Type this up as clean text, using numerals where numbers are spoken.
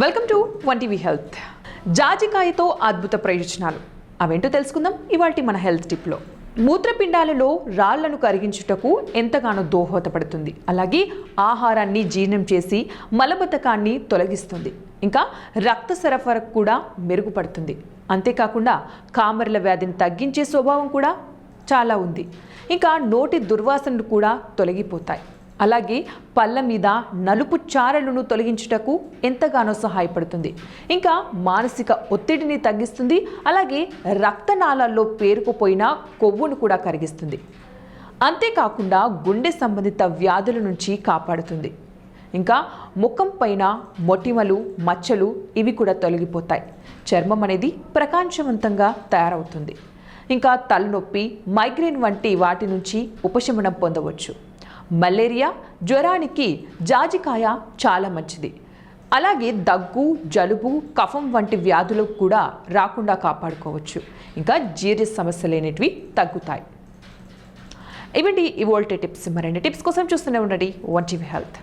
Welcome to one TV health. జాజికాయతో అద్భుత ప్రయోజనాలు అవేంటో తెలుసుకుందాం ఇవాల్టి మన హెల్త్ టిప్లో. మూత్రపిండాలలో రాళ్లను కరిగించుటకు ఎంతగానో దోహదపడుతుంది. అలాగే ఆహారాన్ని జీర్ణం చేసి మలబద్ధకాన్ని తొలగిస్తుంది. ఇంకా రక్త సరఫరా కూడా మెరుగుపడుతుంది. అంతేకాకుండా కామెర్ల వ్యాధిని తగ్గించే స్వభావం కూడా చాలా ఉంది. ఇంకా నోటి దుర్వాసనలు కూడా తొలగిపోతాయి. అలాగే పళ్ళ మీద నలుపు చారలను తొలగించుటకు ఎంతగానో సహాయపడుతుంది. ఇంకా మానసిక ఒత్తిడిని తగ్గిస్తుంది. అలాగే రక్తనాళాల్లో పేరుకుపోయిన కొవ్వును కూడా కరిగిస్తుంది. అంతేకాకుండా గుండె సంబంధిత వ్యాధుల నుంచి కాపాడుతుంది. ఇంకా ముఖం పైన మొటిమలు, మచ్చలు ఇవి కూడా తొలగిపోతాయి. చర్మం అనేది ప్రకాశవంతంగా తయారవుతుంది. ఇంకా తలనొప్పి, మైగ్రేన్ వంటి వాటి నుంచి ఉపశమనం పొందవచ్చు. మలేరియా, జ్వరానికి జాజికాయ చాలా మంచిది. అలాగే దగ్గు, జలుబు, కఫం వంటి వ్యాధులు కూడా రాకుండా కాపాడుకోవచ్చు. ఇంకా జీర్ణ సమస్యలు అనేటివి తగ్గుతాయి. ఇవండి ఇవాల్టి టిప్స్. మరిన్ని టిప్స్ కోసం చూస్తూనే ఉండండి వన్ టీవీ హెల్త్.